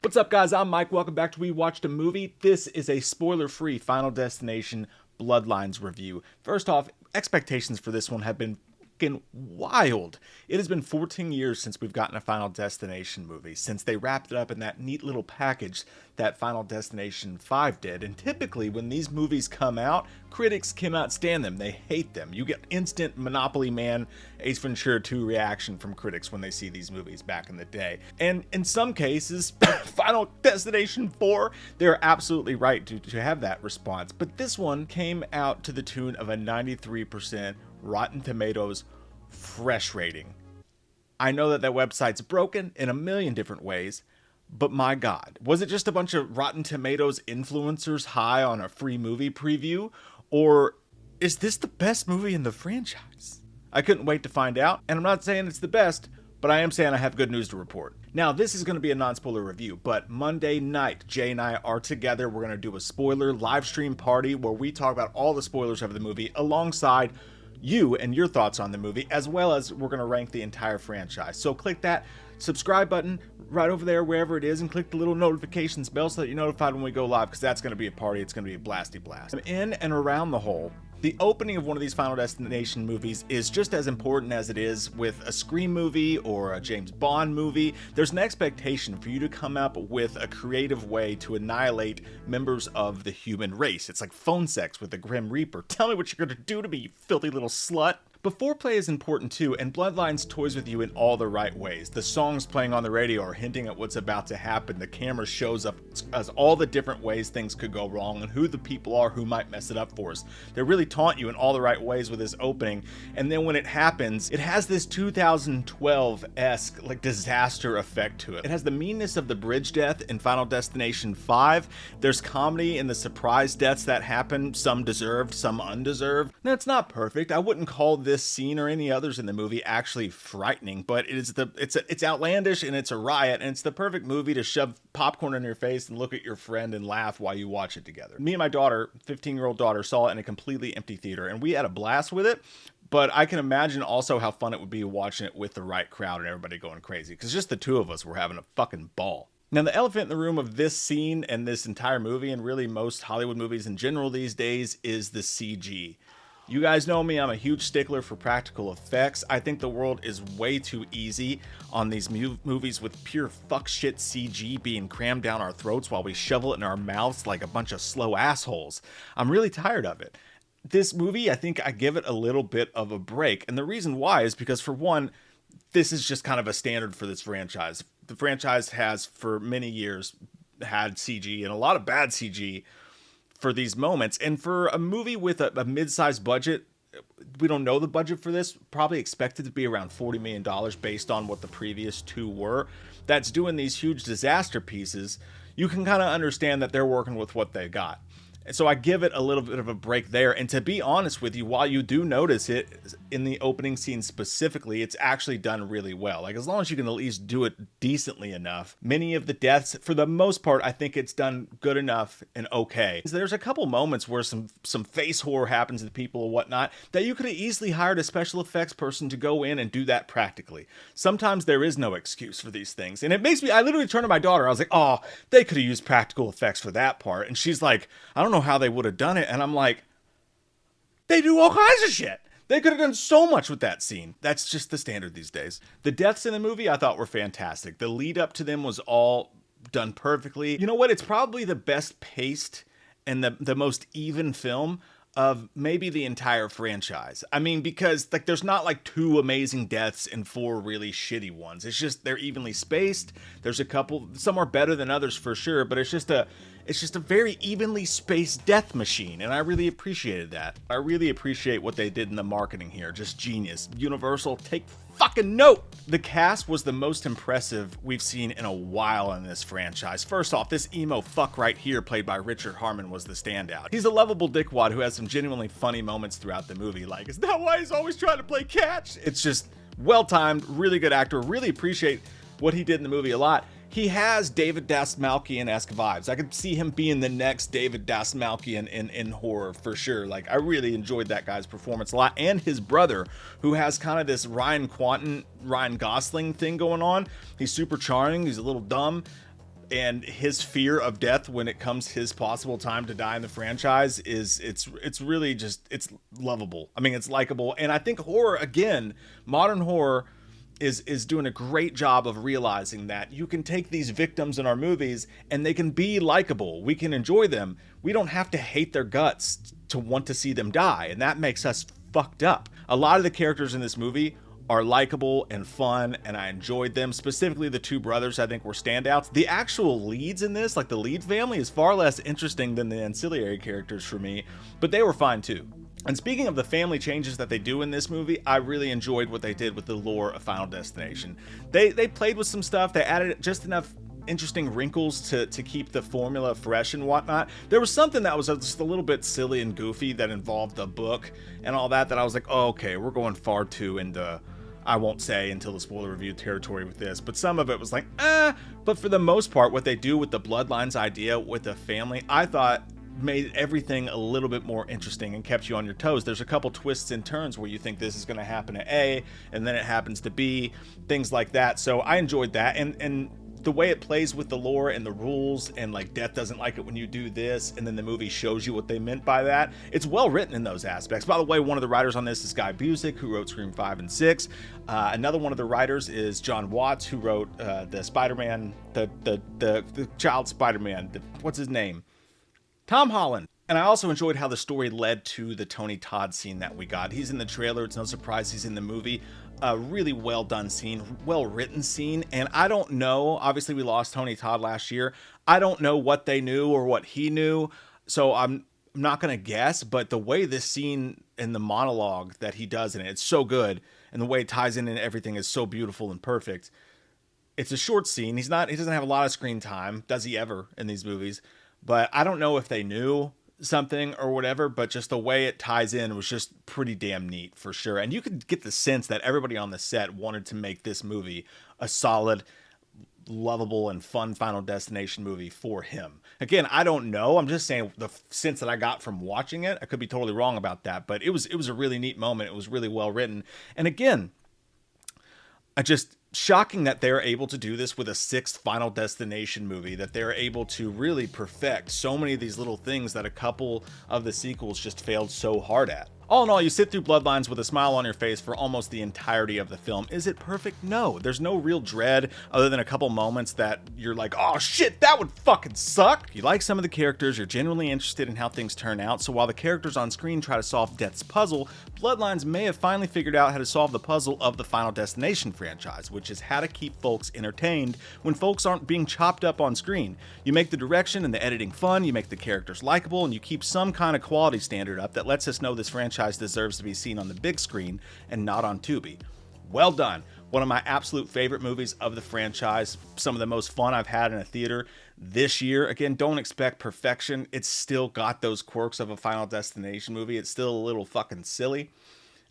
What's up, guys? I'm Mike. Welcome back to We Watched a Movie. This is a spoiler-free Final Destination Bloodlines review. First off, expectations for this one have been fucking wild. It has been 14 years since we've gotten a Final Destination movie, since they wrapped it up in that neat little package that Final Destination 5 did. And typically, when these movies come out, critics cannot stand them. They hate them. You get instant Monopoly Man, Ace Ventura 2 reaction from critics when they see these movies back in the day. And in some cases, Final Destination 4, they're absolutely right to have that response. But this one came out to the tune of a 93% Rotten Tomatoes fresh rating. I know that website's broken in a million different ways, but my God, was it just a bunch of Rotten Tomatoes influencers high on a free movie preview? Or is this the best movie in the franchise? I couldn't wait to find out, and I'm not saying it's the best, but I am saying I have good news to report. Now, this is going to be a non-spoiler review, but Monday night, Jay and I are together. We're going to do a spoiler live stream party where we talk about all the spoilers of the movie alongside you and your thoughts on the movie, as well as we're going to rank the entire franchise. So click that subscribe button right over there, wherever it is, and click the little notifications bell so that you're notified when we go live, because that's going to be a party. It's going to be a blasty blast. In and around the hole, the opening of one of these Final Destination movies is just as important as it is with a Scream movie or a James Bond movie. There's an expectation for you to come up with a creative way to annihilate members of the human race. It's like phone sex with the Grim Reaper. Tell me what you're going to do to me, you filthy little slut. But foreplay is important too, and Bloodlines toys with you in all the right ways. The songs playing on the radio are hinting at what's about to happen. The camera shows up as all the different ways things could go wrong and who the people are who might mess it up for us. They really taunt you in all the right ways with this opening, and then when it happens, it has this 2012-esque like disaster effect to it. It has the meanness of the bridge death in Final Destination 5. There's comedy in the surprise deaths that happen, some deserved, some undeserved. Now, it's not perfect. I wouldn't call this scene or any others in the movie actually frightening, but it's outlandish and it's a riot, and it's the perfect movie to shove popcorn in your face and look at your friend and laugh while you watch it together. Me and my daughter, 15-year-old daughter, saw it in a completely empty theater, and we had a blast with it. But I can imagine also how fun it would be watching it with the right crowd and everybody going crazy, because just the two of us were having a fucking ball. Now, the elephant in the room of this scene and this entire movie, and really most Hollywood movies in general these days, is the CG. You guys know me, I'm a huge stickler for practical effects. I think the world is way too easy on these movies with pure fuck shit CG being crammed down our throats while we shovel it in our mouths like a bunch of slow assholes. I'm really tired of it. This movie, I think I give it a little bit of a break. And the reason why is because, for one, this is just kind of a standard for this franchise. The franchise has, for many years, had CG, and a lot of bad CG, for these moments. And for a movie with a mid-sized budget, we don't know the budget for this, probably expected to be around $40 million based on what the previous two were, that's doing these huge disaster pieces. You can kind of understand that they're working with what they got. And so I give it a little bit of a break there. And to be honest with you, while you do notice it in the opening scene specifically, it's actually done really well. Like, as long as you can at least do it decently enough. Many of the deaths, for the most part, I think it's done good enough and okay. There's a couple moments where some face horror happens to people or whatnot that you could have easily hired a special effects person to go in and do that practically. Sometimes there is no excuse for these things. And it makes me, I literally turned to my daughter. I was like, oh, they could have used practical effects for that part. And she's like, I don't know how they would have done it. And I'm like, they do all kinds of shit. They could have done so much with that scene. That's just the standard these days. The deaths in the movie I thought were fantastic. The lead up to them was all done perfectly. You know what? It's probably the best paced and the most even film of maybe the entire franchise. I mean, because like there's not like 2 amazing deaths and 4 really shitty ones. It's just they're evenly spaced. There's a couple, some are better than others for sure, but it's just a very evenly spaced death machine, and I really appreciated that. I really appreciate what they did in the marketing here. Just genius. Universal, take fucking note. The cast was the most impressive we've seen in a while in this franchise. First off, this emo fuck right here, played by Richard Harmon, was the standout. He's a lovable dickwad who has some genuinely funny moments throughout the movie, like, is that why he's always trying to play catch? It's just well-timed, really good actor. Really appreciate what he did in the movie a lot. He has David Dastmalchian-esque vibes. I could see him being the next David Dastmalchian in horror for sure. Like, I really enjoyed that guy's performance a lot. And his brother, who has kind of this Ryan Gosling thing going on. He's super charming. He's a little dumb. and his fear of death when it comes his possible time to die in the franchise is it's really just, it's lovable. I mean, it's likable. And I think horror, again, modern horror is doing a great job of realizing that you can take these victims in our movies and they can be likable. We can enjoy them. We don't have to hate their guts to want to see them die, and that makes us fucked up. A lot of the characters in this movie are likable and fun, and I enjoyed them. Specifically, the two brothers, I think, were standouts. The actual leads in this, like the lead family, is far less interesting than the ancillary characters for me, but they were fine too. And speaking of the family changes that they do in this movie, I really enjoyed what they did with the lore of Final Destination. They played with some stuff. They added just enough interesting wrinkles to keep the formula fresh and whatnot. There was something that was just a little bit silly and goofy that involved the book and all that I was like, oh, okay, we're going far too into, I won't say until the spoiler review territory with this, but some of it was like, but for the most part, what they do with the Bloodlines idea with the family, I thought made everything a little bit more interesting and kept you on your toes. There's a couple twists and turns where you think this is going to happen at A, and then it happens to B, things like that. So I enjoyed that, and the way it plays with the lore and the rules, and like death doesn't like it when you do this, and then the movie shows you what they meant by that. It's well written in those aspects. By the way, one of the writers on this is Guy Busick, who wrote Scream 5 and 6. Another one of the writers is John Watts, who wrote the Spider-Man, the child Spider-Man. What's his name? Tom Holland. And I also enjoyed how the story led to the Tony Todd scene that we got. He's in the trailer. It's no surprise he's in the movie. A really well done scene, well written scene. And I don't know, obviously we lost Tony Todd last year. I don't know what they knew or what he knew. So I'm not going to guess, but the way this scene and the monologue that he does in it, it's so good. And the way it ties in and everything is so beautiful and perfect. It's a short scene. He doesn't have a lot of screen time. Does he ever in these movies? But I don't know if they knew something or whatever, but just the way it ties in was just pretty damn neat for sure. And you could get the sense that everybody on the set wanted to make this movie a solid, lovable, and fun Final Destination movie for him. Again, I don't know. I'm just saying the sense that I got from watching it. I could be totally wrong about that, but it was a really neat moment. It was really well written. And again, shocking that they're able to do this with a sixth Final Destination movie, that they're able to really perfect so many of these little things that a couple of the sequels just failed so hard at. All in all, you sit through Bloodlines with a smile on your face for almost the entirety of the film. Is it perfect? No. There's no real dread other than a couple moments that you're like, oh shit, that would fucking suck. You like some of the characters, you're genuinely interested in how things turn out, so while the characters on screen try to solve Death's puzzle, Bloodlines may have finally figured out how to solve the puzzle of the Final Destination franchise, which is how to keep folks entertained when folks aren't being chopped up on screen. You make the direction and the editing fun, you make the characters likable, and you keep some kind of quality standard up that lets us know this franchise deserves to be seen on the big screen and not on Tubi. Well done. One of my absolute favorite movies of the franchise. Some of the most fun I've had in a theater this year. Again, don't expect perfection. It's still got those quirks of a Final Destination movie. It's still a little fucking silly,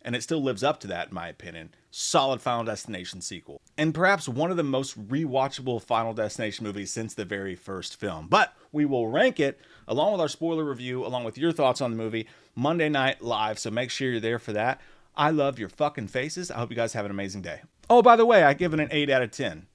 and it still lives up to that in my opinion. Solid Final Destination sequel. And perhaps one of the most rewatchable Final Destination movies since the very first film. But we will rank it, along with our spoiler review, along with your thoughts on the movie, Monday Night Live, so make sure you're there for that. I love your fucking faces. I hope you guys have an amazing day. Oh, by the way, I give it an 8 out of 10.